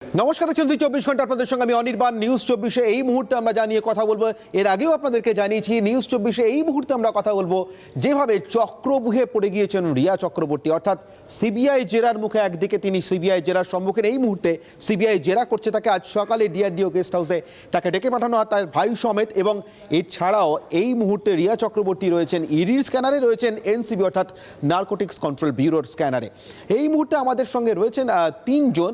নমস্কার, দেখছেন 24 ঘন্টা। আপনাদের সঙ্গে আমি অনির্বাণ। নিউজ 24-এ এই মুহূর্তে আমরা জানিয়ে কথা বলবো, এর আগেও আপনাদেরকে জানিয়েছি, নিউজ 24-এ এই মুহূর্তে আমরা কথা বলবো যেভাবে চক্রবুহে পড়ে গিয়েছেন রিয়া চক্রবর্তী, অর্থাৎ সিবিআই জেরার মুখে একদিকে তিনি সিবিআই জেরার সম্মুখীন, এই মুহূর্তে সিবিআই জেরা করছে তাকে। আজ সকালে ডিআরডিও গেস্ট হাউসে তাকে ডেকে পাঠানো হয়, তার ভাই সমেত। এবং এছাড়াও এই মুহূর্তে রিয়া চক্রবর্তী রয়েছেন ইডির স্ক্যানারে, রয়েছেন এনসিবি অর্থাৎ নার্কোটিক্স কন্ট্রোল ব্যুরোর স্ক্যানারে। এই মুহূর্তে আমাদের সঙ্গে রয়েছেন তিনজন,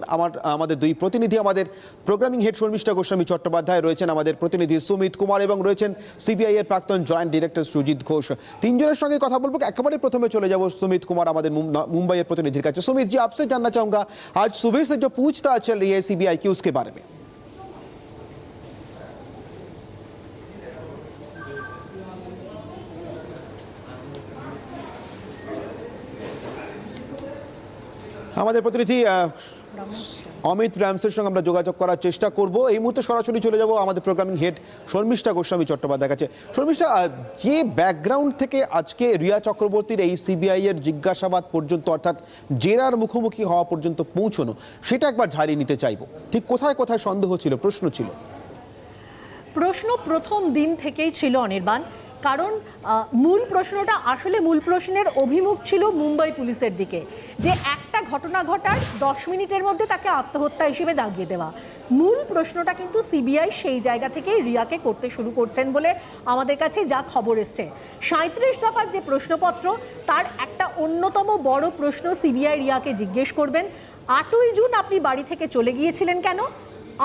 আমাদের দুই প্রতিনিধি, আমাদের প্রোগ্রামিং হেড শর্মিষ্ঠা গোস্বামী চট্টোপাধ্যায়, রয়েছেন আমাদের প্রতিনিধি সুমিত কুমার এবং রয়েছেন সিবিআই এর প্রাক্তন জয়েন্ট ডিরেক্টর সুজিত ঘোষ। তিনজনের সঙ্গে কথা বলবো। একেবারে প্রথমে চলে যাব सुमित कुमार, हमारे मुंबई प्रतिनिधि का। सुमित जी, आपसे जानना चाहूंगा, आज सुबह से जो पूछताछ चल रही है सीबीआई की, उसके बारे में। আমাদের প্রতিনিধি অমিত রামসের সঙ্গে আমরা যোগাযোগ করার চেষ্টা করব। এই মুহূর্তে সরাসরি চলে যাব আমাদের প্রোগ্রামিং হেড শর্মিষ্ঠা গোস্বামী চট্টোপাধ্যায়ের কাছে। শর্মিষ্ঠা, যে ব্যাকগ্রাউন্ড থেকে আজকে রিয়া চক্রবর্তীর এই সিবিআই এর জিজ্ঞাসাবাদ পর্যন্ত, অর্থাৎ জেরার মুখোমুখি হওয়া পর্যন্ত পৌঁছানো, সেটা একবার ঝাড়িয়ে নিতে চাইব। ঠিক কোথায় কোথায় সন্দেহ ছিল, প্রশ্ন ছিল? প্রশ্ন প্রথম দিন থেকেই ছিল অনির্বাণ, কারণ মূল প্রশ্নের অভিমুখ ছিল মুম্বাই পুলিশের দিকে, যে একটা ঘটনা ঘটার 10 মিনিটের মধ্যে তাকে আত্মহত্যা হিসেবে দাগিয়ে দেওয়া। মূল প্রশ্নটা কিন্তু সিবিআই সেই জায়গা থেকেই রিয়াকে করতে শুরু করছেন বলে আমাদের কাছে যা খবর এসছে। 37 দফার যে প্রশ্নপত্র, তার একটা অন্যতম বড় প্রশ্ন সিবিআই রিয়াকে জিজ্ঞেস করবেন, 8ই জুন আপনি বাড়ি থেকে চলে গিয়েছিলেন কেন?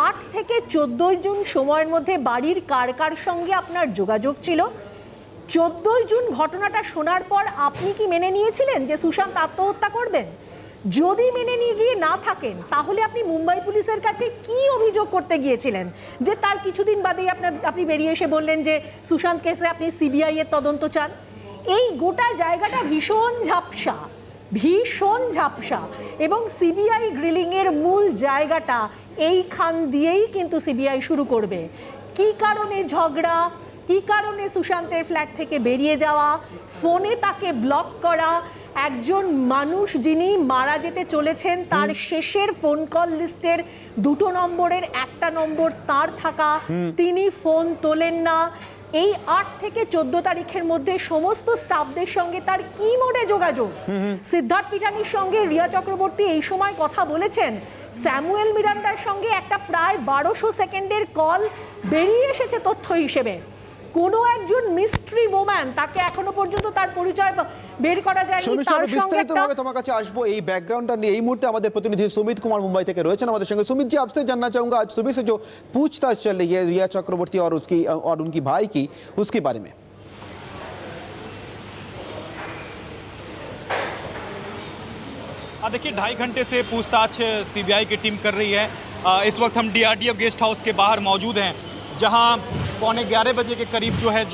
8 থেকে 14 জুন সময়ের মধ্যে বাড়ির কার কার সঙ্গে আপনার যোগাযোগ ছিল? 14 জুন ঘটনাটা শোনার পর আপনি কি মেনে নিয়েছিলেন যে সুশান্ত আত্মহত্যা করবেন? যদি মেনে নিয়ে না থাকেন, তাহলে আপনি মুম্বাই পুলিশের কাছে কি অভিযোগ করতে গিয়েছিলেন যে তার কিছুদিন বাদেই আপনি বেরিয়ে এসে বললেন যে সুশান্ত কেসে আপনি সিবিআই এর তদন্ত চান? এই গোটা জায়গাটা ভীষণ ঝাপসা এবং সিবিআই গ্রিলিং এর মূল জায়গাটা এইখান দিয়েই কিন্তু সিবিআই শুরু করবে। কি কারণে ঝগড়া, কি কারণে সুশান্তের ফ্ল্যাট থেকে বেরিয়ে যাওয়া, ফোনে তাকে ব্লক করা, একজন মানুষ যিনি মারা যেতে চলেছেন তার শেষের ফোন কল লিস্টের 2 নম্বরের 1টা নম্বর তার থাকা, তিনি ফোন তোলেন না। এই 8 থেকে 14 তারিখের মধ্যে সমস্ত স্টাফদের সঙ্গে তার কি মোডে যোগাযোগ? সিদ্ধার্থ পিটানির সঙ্গে রিয়া চক্রবর্তী এই সময় কথা বলেছেন, স্যামুয়েল মিরান্ডার সঙ্গে একটা প্রায় 1200 সেকেন্ডের কল বেরিয়ে এসেছে তথ্য হিসেবে। কোনো একজন মিস্ট্রি ওম্যান, তাকে এখনো পর্যন্ত তার পরিচয় বের করা যায়নি। তার সঙ্গে বিস্তারিতভাবে তোমার কাছে আসবো এই ব্যাকগ্রাউন্ডটা নিয়ে। এই মুহূর্তে আমাদের প্রতিনিধি সুমিত কুমার মুंबई থেকে রয়েছেন আমাদের সঙ্গে। सुमित जी, आपसे जानना चाहूंगा, आज सुबह से जो पूछताछ चल रही है रिया चक्रवर्ती और उनकी भाई की, उसके बारे में। देखिए, 2.5 घंटे से पूछताछ सीबीआई की टीम कर रही है। इस वक्त हम डीआरडीओ गेस्ट हाउस के बाहर मौजूद हैं, जहां 11:15 बजे के करीब जो है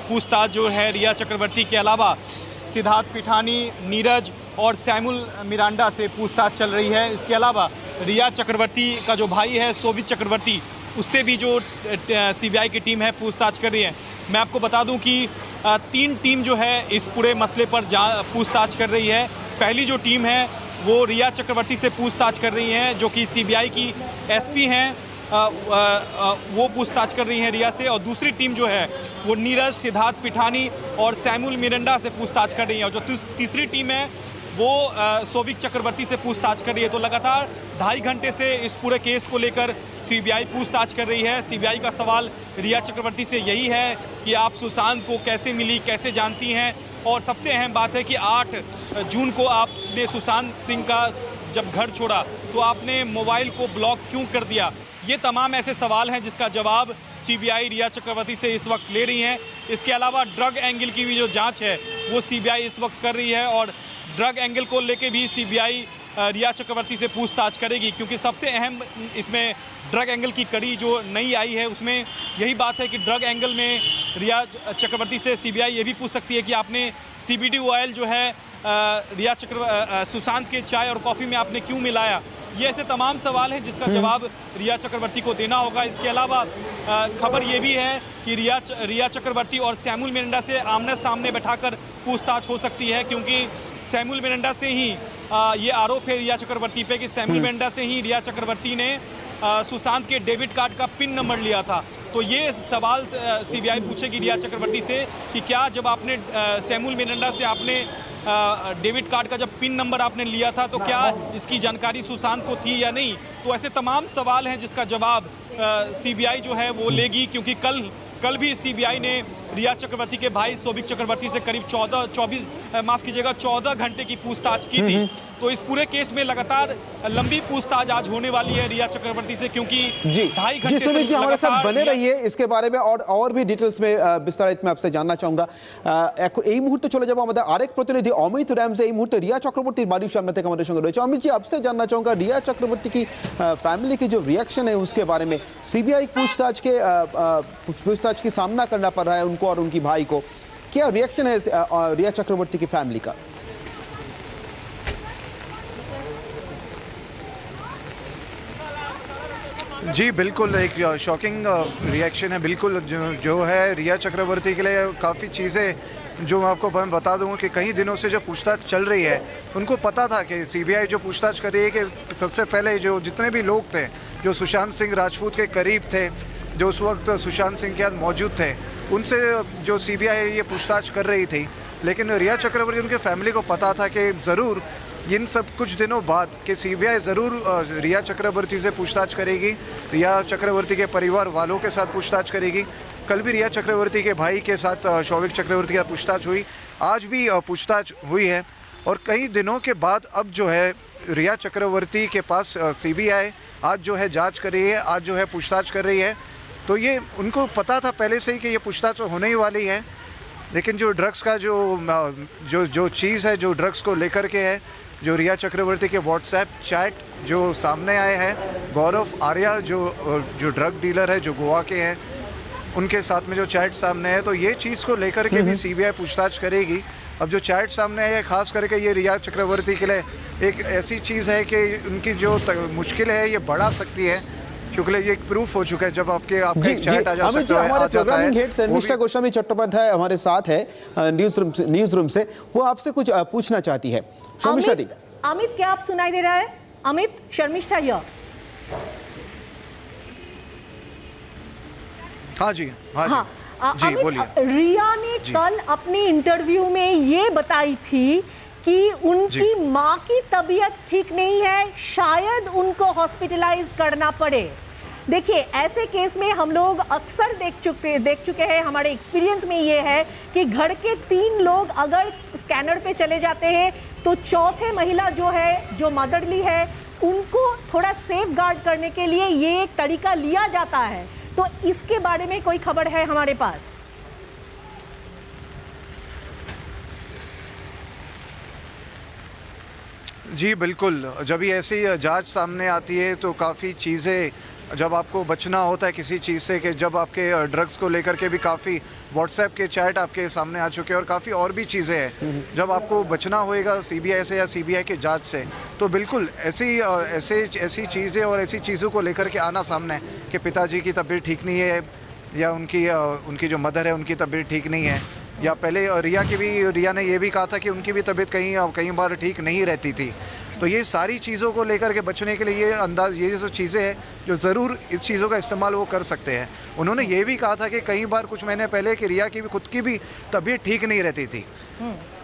पूछताछ जो है रिया चक्रवर्ती के अलावा सिद्धार्थ पिठानी, नीरज और सैमुअल मिरांडा से पूछताछ चल रही है। इसके अलावा रिया चक्रवर्ती का जो भाई है सोवित चक्रवर्ती, उससे भी जो सीबीआई की टीम है पूछताछ कर रही है। मैं आपको बता दूं कि 3 टीम जो है इस पूरे मसले पर पूछताछ कर रही है। पहली जो टीम है वो रिया चक्रवर्ती से पूछताछ कर रही हैं, जो कि सीबीआई की एसपी हैं, वो पूछताछ कर रही हैं रिया से। और दूसरी टीम जो है वो नीरज, सिद्धार्थ पिठानी और सैमुअल मिरांडा से पूछताछ कर रही है। और जो तीसरी टीम है वो सोविक चक्रवर्ती से पूछताछ कर रही है। तो लगातार 2.5 घंटे से इस पूरे केस को लेकर सीबीआई पूछताछ कर रही है। सीबीआई का सवाल रिया चक्रवर्ती से यही है कि आप सुशांत को कैसे मिली, कैसे जानती हैं, और सबसे अहम बात है कि 8 जून को आपने सुशांत सिंह का जब घर छोड़ा तो आपने मोबाइल को ब्लॉक क्यों कर दिया? ये तमाम ऐसे सवाल हैं जिसका जवाब सीबीआई रिया चक्रवर्ती से इस वक्त ले रही हैं। इसके अलावा ड्रग एंगल की भी जो जांच है वो सीबीआई इस वक्त कर रही है, और ड्रग एंगल को लेके भी सीबीआई रिया चक्रवर्ती से पूछताछ करेगी, क्योंकि सबसे अहम इसमें ड्रग एंगल की कड़ी जो नई आई है उसमें यही बात है कि ड्रग एंगल में रिया चक्रवर्ती से सीबीआई ये भी पूछ सकती है कि आपने सीबीडी ऑयल जो है सुशांत के चाय और कॉफ़ी में आपने क्यों मिलाया? ये ऐसे तमाम सवाल हैं जिसका जवाब रिया चक्रवर्ती को देना होगा। इसके अलावा खबर ये भी है कि रिया चक्रवर्ती और सैमुअल मिरांडा से आमने सामने बैठाकर पूछताछ हो सकती है, क्योंकि सैमुअल मिरांडा से ही ये आरोप है रिया चक्रवर्ती पे कि सैमुअल मिरांडा से ही रिया चक्रवर्ती ने सुशांत के डेबिट कार्ड का पिन नंबर लिया था। तो ये सवाल सीबीआई पूछेगी रिया चक्रवर्ती से कि क्या जब आपने सैमुअल मिरांडा से आपने डेबिट कार्ड का जब पिन नंबर आपने लिया था तो क्या इसकी जानकारी सुशांत को थी या नहीं। तो ऐसे तमाम सवाल हैं जिसका जवाब सीबीआई जो है वो लेगी, क्योंकि कल भी सीबीआई ने रिया चक्रवर्ती के भाई शोभिक चक्रवर्ती से करीब 14 घंटे की पूछताछ की थी। तो इस पूरे केस में लगातार लंबी पूछताछ आज होने वाली है रिया चक्रवर्ती से, क्योंकि जी 2.5 घंटे सुमित जी हमारे साथ बने रहिए इसके बारे में और भी ডিটেলস में বিস্তারিত मैं आपसे जानना चाहूंगा। এই মুহূর্তে চলে যাব আমাদের আরেক প্রতিনিধি অমিত রামজে এই মুহূর্তে রিয়া চক্রবর্তীর বাড়ির সামনে থেকে আমাদের সঙ্গে রয়েছে। अमित जी आपसे जानना चाहूंगा रिया चक्रवर्ती की फैमिली की जो रिएक्शन है उसके बारे में, सीबीआई पूछताछ की सामना करना पड़ रहा है उनको और उनकी भाई को, क्या रिएक्शन है रिया चक्रवर्ती की फैमिली का? जी बिल्कुल एक शॉकिंग रिएक्शन है। बिल्कुल जो है रिया चक्रवर्ती के लिए काफ़ी चीज़ें जो मैं आपको बता दूं कि कई दिनों से जो पूछताछ चल रही है उनको पता था कि सीबीआई जो पूछताछ कर रही है कि सबसे पहले जो जितने भी लोग थे जो सुशांत सिंह राजपूत के करीब थे, जो उस वक्त सुशांत सिंह के साथ मौजूद थे, उनसे जो सीबीआई ये पूछताछ कर रही थी। लेकिन रिया चक्रवर्ती उनके फैमिली को पता था कि ज़रूर इन सब कुछ दिनों बाद कि सीबीआई ज़रूर रिया चक्रवर्ती से पूछताछ करेगी, रिया चक्रवर्ती के परिवार वालों के साथ पूछताछ करेगी। कल भी रिया चक्रवर्ती के भाई के साथ शोभिक चक्रवर्ती का पूछताछ हुई, आज भी पूछताछ हुई है। और कई दिनों के बाद अब जो है रिया चक्रवर्ती के पास सीबीआई आज जो है जांच कर रही है, आज जो है पूछताछ कर रही है। तो ये उनको पता था पहले से ही कि ये पूछताछ होने ही वाली है। लेकिन जो ड्रग्स का जो चीज़ है, जो ड्रग्स को लेकर के है, जो रिया चक्रवर्ती के व्हाट्सएप चैट जो सामने आए हैं, गौरव आर्या जो ड्रग डीलर है जो गोवा के हैं, उनके साथ में जो चैट सामने है, तो ये चीज़ को लेकर के भी सीबीआई पूछताछ करेगी। अब जो चैट सामने आए है, खास करके ये रिया चक्रवर्ती के लिए एक ऐसी चीज़ है कि उनकी जो मुश्किल है ये बढ़ा सकती है, क्योंकि ये एक प्रूफ हो चुका है जब आपका एक चैट आ जाता है। हमारे प्रोग्रामिंग हेड शर्मिष्ठा गोस्वामी चट्टोपाध्याय हमारे साथ है न्यूज रूम से, वो आपसे कुछ पूछना चाहती है। शर्मिष्ठा दी। अमित क्या आप सुनाई दे रहा है? अमित, शर्मिष्ठा हियर। हाँ जी जी बोलिए। रिया ने कल अपनी इंटरव्यू में ये बताई थी कि उनकी माँ की तबीयत ठीक नहीं है, शायद उनको हॉस्पिटलाइज करना पड़े। देखिए ऐसे केस में हम लोग अक्सर देख चुके हैं, हमारे एक्सपीरियंस में ये है कि घर के 3 लोग अगर स्कैनर पे चले जाते हैं तो चौथे महिला जो है, जो मदरली है, उनको थोड़ा सेफ गार्ड करने के लिए ये एक तरीका लिया जाता है। तो इसके बारे में कोई खबर है हमारे पास? जी बिल्कुल, जब भी ऐसी जांच सामने आती है तो काफ़ी चीज़ें, जब आपको बचना होता है किसी चीज़ से, कि जब आपके ड्रग्स को लेकर के भी काफ़ी व्हाट्सएप के चैट आपके सामने आ चुके हैं और काफ़ी और भी चीज़ें हैं, जब आपको बचना होएगा सीबीआई से या सीबीआई की जांच से, तो बिल्कुल ऐसी चीज़ें और ऐसी चीज़ों को लेकर के आना सामने कि पिताजी की तबीयत ठीक नहीं है या उनकी जो मदर है उनकी तबीयत ठीक नहीं है, या पहले रिया ने ये भी कहा था कि उनकी भी तबीयत कई बार ठीक नहीं रहती थी। तो ये सारी चीज़ों को लेकर के बचने के लिए ये जो चीज़ें हैं जो ज़रूर इस चीज़ों का इस्तेमाल वो कर सकते हैं। उन्होंने ये भी कहा था कि कई बार कुछ महीने पहले कि रिया की भी खुद की भी तबीयत ठीक नहीं रहती थी।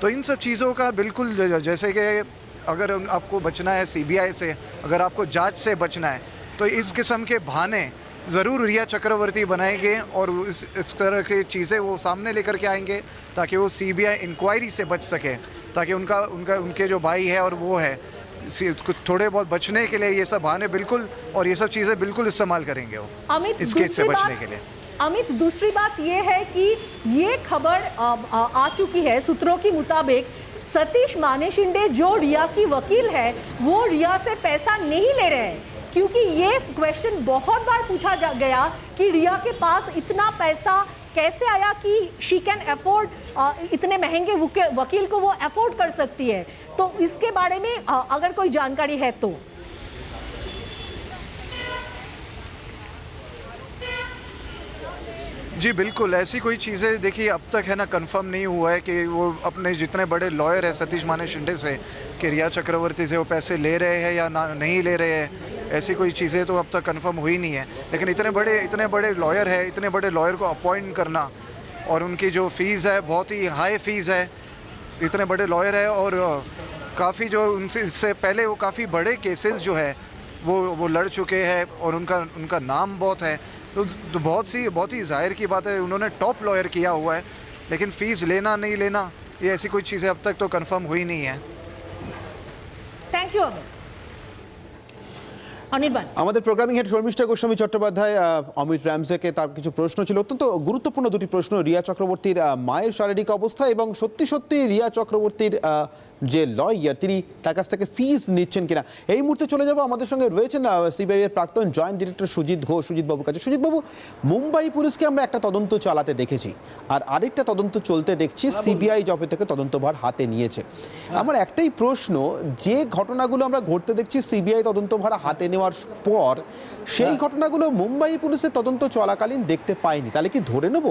तो इन सब चीज़ों का बिल्कुल, जैसे कि अगर आपको बचना है सीबीआई से, अगर आपको जांच से बचना है, तो इस किस्म के बहाने ज़रूर रिया चक्रवर्ती बनाएंगे और इस तरह की चीज़ें वो सामने लेकर के आएंगे ताकि वो सीबीआई इंक्वायरी से बच सके, ताकि उनके जो भाई है और वो है कुछ थोड़े बहुत बचने के लिए ये सब बहाने बिल्कुल और ये सब चीज़ें बिल्कुल इस्तेमाल करेंगे वो अमित, इस केस से बचने के लिए। अमित, दूसरी बात ये है कि ये खबर आ चुकी है सूत्रों के मुताबिक, सतीश मानेशिंडे जो रिया की वकील है वो रिया से पैसा नहीं ले रहे हैं, क्योंकि ये क्वेश्चन बहुत बार पूछा गया कि रिया के पास इतना पैसा कैसे आया कि शी कैन अफोर्ड, इतने महंगे वकील को वो अफोर्ड कर सकती है। तो इसके बारे में अगर कोई जानकारी है तो। जी बिल्कुल, ऐसी कोई चीज़ें देखिए अब तक है ना कंफर्म नहीं हुआ है कि वो अपने जितने बड़े लॉयर है सतीश मानेशिंडे से कि रिया चक्रवर्ती से वो पैसे ले रहे हैं या नहीं ले रहे हैं, ऐसी कोई चीज़ें तो अब तक कंफर्म हुई नहीं है। लेकिन इतने बड़े लॉयर है, इतने बड़े लॉयर को अपॉइंट करना, और उनकी जो फ़ीस है बहुत ही हाई फ़ीस है, इतने बड़े लॉयर है, और काफ़ी जो उनसे इससे पहले वो काफ़ी बड़े केसेस जो है वो लड़ चुके हैं, और उनका नाम बहुत है। तो बहुत ही ज़ाहिर की बात है, उन्होंने टॉप लॉयर किया हुआ है। लेकिन फ़ीस लेना नहीं लेना, ये ऐसी कोई चीज़ें अब तक तो कंफर्म हुई नहीं है। Thank you Anirban. আমাদের প্রোগ্রামিং হেড শর্মিষ্ঠা গোস্বামী চট্টোপাধ্যায় অমিত র্যামজেকে তার কিছু প্রশ্ন ছিল, অত্যন্ত গুরুত্বপূর্ণ দুটি প্রশ্ন। রিয়া চক্রবর্তীর মায়ের শারীরিক অবস্থা এবং সত্যি রিয়া চক্রবর্তীর যে লয়ার তিনি তার কাছ থেকে ফিস নিচ্ছেন কিনা। এই মুহূর্তে চলে যাব, আমাদের সঙ্গে রয়েছেন সিবিআই এর প্রাক্তন জয়েন্ট ডিরেক্টর সুজিত ঘোষ, সুজিত বাবুর কাছে। সুজিত বাবু, মুম্বাই পুলিশকে আমরা একটা তদন্ত চালাতে দেখেছি, আর আরেকটা তদন্ত চলতে দেখছি সিবিআই জবে থেকে তদন্তভার হাতে নিয়েছে। আমার একটাই প্রশ্ন, যে ঘটনাগুলো আমরা ঘটতে দেখছি সিবিআই তদন্তভার হাতে নেওয়ার পর, সেই ঘটনাগুলো মুম্বাই পুলিশের তদন্ত চলাকালীন দেখতে পাইনি, তাহলে কি ধরে নেব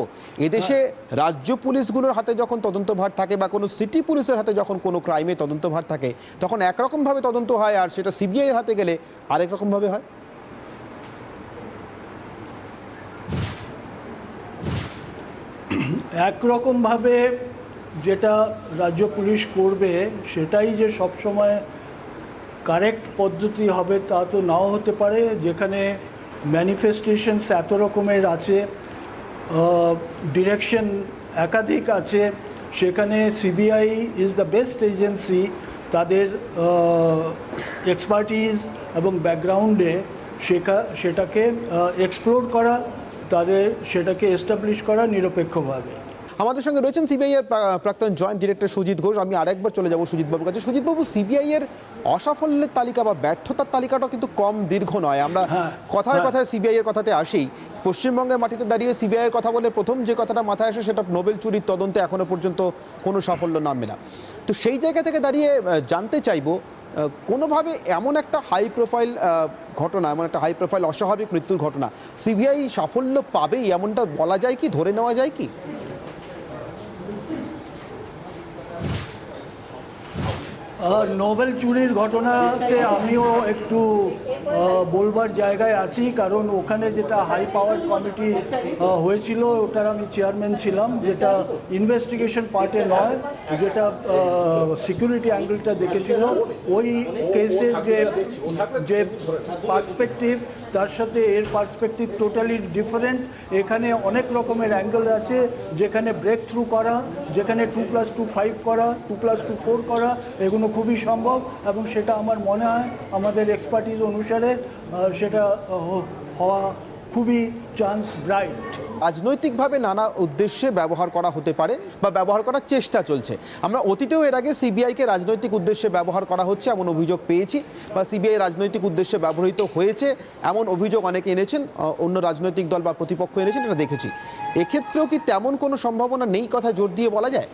এদেশে রাজ্য পুলিশগুলোর হাতে যখন তদন্তভার থাকে বা কোনো সিটি পুলিশের হাতে যখন কোনো ক্রাইমে তদন্তভার থাকে তখন একরকমভাবে তদন্ত হয়, আর সেটা সিবিআই এর হাতে গেলে আরেক রকমভাবে হয়? একরকমভাবে যেটা রাজ্য পুলিশ করবে সেটাই যে সবসময় কারেক্ট পদ্ধতি হবে তা তো নাও হতে পারে। যেখানে ম্যানিফেস্টেশনস এত রকমের আছে, ডিরেকশন একাধিক আছে, সেখানে CBI is the best agency তাদের এক্সপার্টিজ এবং ব্যাকগ্রাউন্ডে সেটাকে এক্সপ্লোর করা, তাদের সেটাকে এস্টাবলিশ করা নিরপেক্ষভাবে। আমাদের সঙ্গে রয়েছেন সিবিআই এর প্রাক্তন জয়েন্ট ডিরেক্টর সুজিত ঘোষ। আমি আরেকবার চলে যাব সুজিত বাবুর কাছে। সুজিত বাবু, সিবিআই এর অসাফল্যের তালিকা বা ব্যর্থতার তালিকাটা কিন্তু কম দীর্ঘ নয়। আমরা কথায় সিবিআই এর কথাতে আসি। পশ্চিমবঙ্গের মাটিতে দাঁড়িয়ে সিবিআই এর কথা বলে প্রথম যে কথাটা মাথায় আসে সেটা নোবেল চুরির তদন্তে এখনো পর্যন্ত কোনো সাফল্য নামবে না। তো সেই জায়গা থেকে দাঁড়িয়ে জানতে চাইবো, কোনোভাবে এমন একটা হাই প্রোফাইল ঘটনা, এমন একটা হাই প্রোফাইল অস্বাভাবিক মৃত্যুর ঘটনা সিবিআই সাফল্য পাবেই এমনটা বলা যায় কি, ধরে নেওয়া যায় কি? নোবেল চুরির ঘটনাতে আমিও একটু বলবার জায়গায় আছি, কারণ ওখানে যেটা হাই পাওয়ার কমিটি হয়েছিল ওটার আমি চেয়ারম্যান ছিলাম, যেটা ইনভেস্টিগেশন পার্টে নয়, যেটা সিকিউরিটি অ্যাঙ্গেলটা দেখেছিল। ওই কেসের যে পার্সপেক্টিভ তার সাথে এর পার্সপেক্টিভ টোটালি ডিফারেন্ট। এখানে অনেক রকমের অ্যাঙ্গেল আছে, যেখানে ব্রেক থ্রু করা, যেখানে 2+2 5 করা, 2+2 4 করা, এগুলো খুবই সম্ভব, এবং সেটা আমার মনে হয় আমাদের এক্সপার্টিজ অনুসারে সেটা হওয়া খুবই চান্স ব্রাইট। রাজনৈতিকভাবে নানা উদ্দেশ্যে ব্যবহার করা হতে পারে বা ব্যবহার করার চেষ্টা চলছে। আমরা অতীতেও এর আগে সিবিআইকে রাজনৈতিক উদ্দেশ্যে ব্যবহার করা হচ্ছে এমন অভিযোগ পেয়েছি, বা সিবিআই রাজনৈতিক উদ্দেশ্যে ব্যবহৃত হয়েছে এমন অভিযোগ অনেকে এনেছেন, অন্য রাজনৈতিক দল বা প্রতিপক্ষ এনেছেন, এটা দেখেছি। এক্ষেত্রেও কি তেমন কোনো সম্ভাবনা নেই কথা জোর দিয়ে বলা যায়?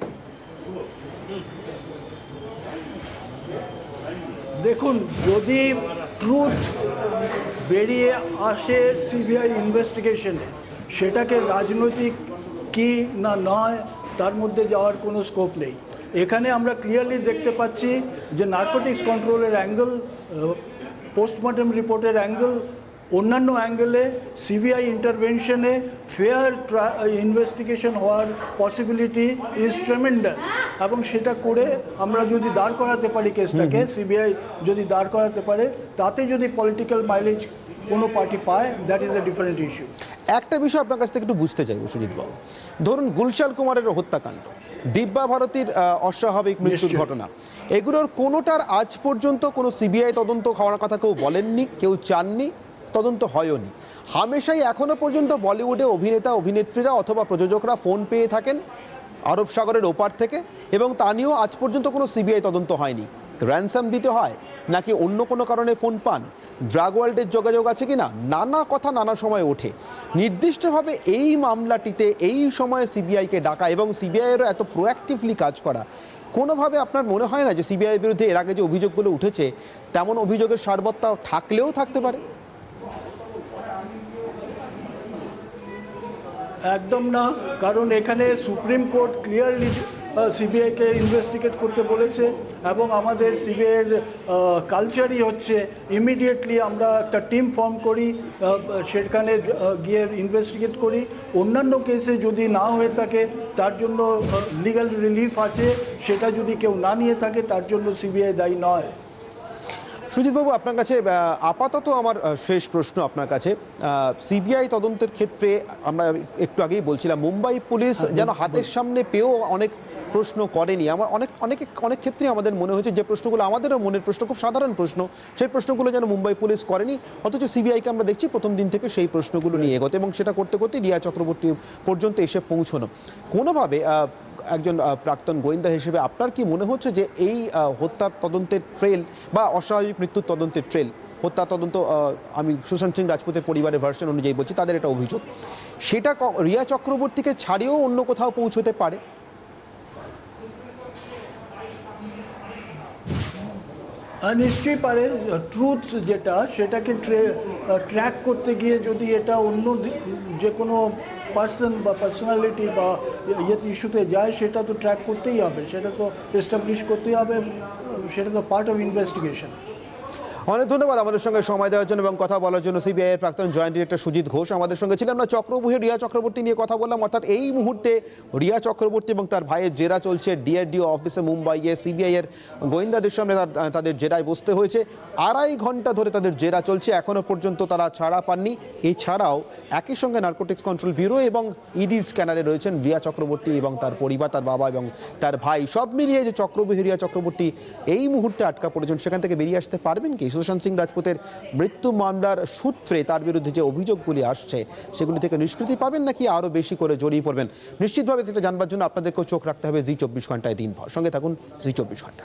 দেখুন, যদি ট্রুথ বেরিয়ে আসে সিবিআই ইনভেস্টিগেশনে, সেটাকে রাজনৈতিক কি না নয় তার মধ্যে যাওয়ার কোনো স্কোপ নেই। এখানে আমরা ক্লিয়ারলি দেখতে পাচ্ছি যে নার্কোটিক্স কন্ট্রোলের অ্যাঙ্গেল, পোস্টমর্টম রিপোর্টের অ্যাঙ্গেল, অন্যান্য অ্যাঙ্গেলে সিবিআই ইন্টারভেনশনে ফেয়ার ইনভেস্টিগেশন হওয়ার পসিবিলিটি ইজ ট্রেমেন্ডাস। এবং সেটা করে আমরা যদি দাঁড় করাতে পারি কেসটাকে, সিবিআই যদি দাঁড় করাতে পারে, তাতে যদি পলিটিক্যাল মাইলেজ কোনো পার্টি পায়, that is a different issue. একটা বিষয় আপনার কাছ থেকে একটু বুঝতে চাইব সুজিত বাবু, ধরুন গুলশান কুমারের হত্যাকাণ্ড, দিব্যা ভারতীর অস্বাভাবিক মৃত্যুর ঘটনা, এগুলোর কোনোটার আজ পর্যন্ত কোনো সিবিআই তদন্ত হওয়ার কথা কেউ বলেননি, কেউ চাননি, তদন্ত হয়ওনি। হামেশাই এখনো পর্যন্ত বলিউডে অভিনেতা অভিনেত্রীরা অথবা প্রযোজকরা ফোন পেয়ে থাকেন আরব সাগরের ওপার থেকে, এবং তা নিয়েও আজ পর্যন্ত কোনো সিবিআই তদন্ত হয়নি। র্যানসাম দিতে হয় নাকি অন্য কোনো কারণে ফোন পান, ড্রাগ ওয়ার্ল্ডের যোগাযোগ আছে কিনা, নানা কথা নানা সময় ওঠে। নির্দিষ্টভাবে এই মামলাটিতে এই সময়ে সিবিআইকে ডাকা এবং সিবিআইয়েরও এত প্রোঅ্যাক্টিভলি কাজ করা, কোনোভাবে আপনার মনে হয় না যে সিবিআইয়ের বিরুদ্ধে এর আগে যে অভিযোগগুলো উঠেছে তেমন অভিযোগের সারবত্তা থাকলেও থাকতে পারে? একদম না, কারণ এখানে সুপ্রিম কোর্ট ক্লিয়ারলি সিবিআইকে ইনভেস্টিগেট করতে বলেছে এবং আমাদের সিবিআইয়ের কালচারই হচ্ছে ইমিডিয়েটলি আমরা একটা টিম ফর্ম করি, সেখানে গিয়ে ইনভেস্টিগেট করি। অন্যান্য কেসে যদি না হয়ে থাকে তার জন্য লিগ্যাল রিলিফ আছে, সেটা যদি কেউ না নিয়ে থাকে তার জন্য সিবিআই দায়ী নয়। সুজিতবাবু, আপনার কাছে আপাতত আমার শেষ প্রশ্ন আপনার কাছে, সিবিআই তদন্তের ক্ষেত্রে আমরা একটু আগেই বলছিলাম মুম্বাই পুলিশ যেন হাতের সামনে পেয়েও অনেক প্রশ্ন করেনি। আমার অনেক ক্ষেত্রে আমাদের মনে হয়েছে যে প্রশ্নগুলো আমাদেরও মনের প্রশ্ন, খুব সাধারণ প্রশ্ন, সেই প্রশ্নগুলো যেন মুম্বাই পুলিশ করেনি, অথচ সিবিআইকে আমরা দেখছি প্রথম দিন থেকে সেই প্রশ্নগুলো নিয়ে এগোতে এবং সেটা করতে করতে রিয়া চক্রবর্তী পর্যন্ত এসে পৌঁছানো। কোনোভাবে একজন প্রাক্তন গোয়েন্দা হিসেবে আপনার কি মনে হচ্ছে যে এই হত্যার তদন্তের ট্রেল বা অস্বাভাবিক মৃত্যুর তদন্তের ট্রেল, হত্যা তদন্ত, আমি সুশান্ত সিং রাজপুতের পরিবারের ভার্সন অনুযায়ী বলছি, তাদের এটা অভিযোগ, সেটা রিয়া চক্রবর্তীকে ছাড়িয়েও অন্য কোথাও পৌঁছতে পারে? নিশ্চয়ই পারে। ট্রুথ যেটা, সেটাকে ট্র্যাক করতে গিয়ে যদি এটা অন্য যে কোনো পার্সন বা পার্সোনালিটি বা ইস্যুতে যায়, সেটা তো ট্র্যাক করতেই হবে, সেটা তো এস্টাবলিশ করতেই হবে, সেটা তো পার্ট অফ ইনভেস্টিগেশন। অনেক ধন্যবাদ আমাদের সঙ্গে সময় দেওয়ার জন্য এবং কথা বলার জন্য। সিবিআই এর প্রাক্তন জয়েন্ট ডিরেক্টর সুজিত ঘোষ আমাদের সঙ্গে ছিলেন। আমরা চক্রবুহে রিয়া চক্রবর্তী নিয়ে কথা বললাম, অর্থাৎ এই মুহূর্তে রিয়া চক্রবর্তী এবং তার ভাইয়ের জেরা চলছে ডিআরডিও অফিসে মুম্বাইয়ে। সিবিআই এর গোয়েন্দাদের সামনে তাদের জেরায় বসতে হয়েছে, 2.5 ঘন্টা ধরে তাদের জেরা চলছে, এখনো পর্যন্ত তারা ছাড়া পাননি। এছাড়াও একই সঙ্গে নার্কোটিক্স কন্ট্রোল ব্যুরো এবং ইডি স্ক্যানারে রয়েছেন রিয়া চক্রবর্তী এবং তার পরিবার, তার বাবা এবং তার ভাই। সব মিলিয়ে যে চক্রবুহে রিয়া চক্রবর্তী এই মুহূর্তে আটকা পড়েছেন, সেখান থেকে বেরিয়ে আসতে পারবেন কি? সুশান্ত সিং রাজপুতের মৃত্যু মামলার সূত্রে তার বিরুদ্ধে যে অভিযোগগুলি আসছে সেগুলি থেকে নিষ্কৃতি পাবেন নাকি আরও বেশি করে জড়িয়ে পড়বেন? নিশ্চিতভাবে সেটা জানবার জন্য আপনাদেরকেও চোখ রাখতে হবে জি 24 ঘন্টায় দিনভর। সঙ্গে থাকুন জি 24 ঘন্টা।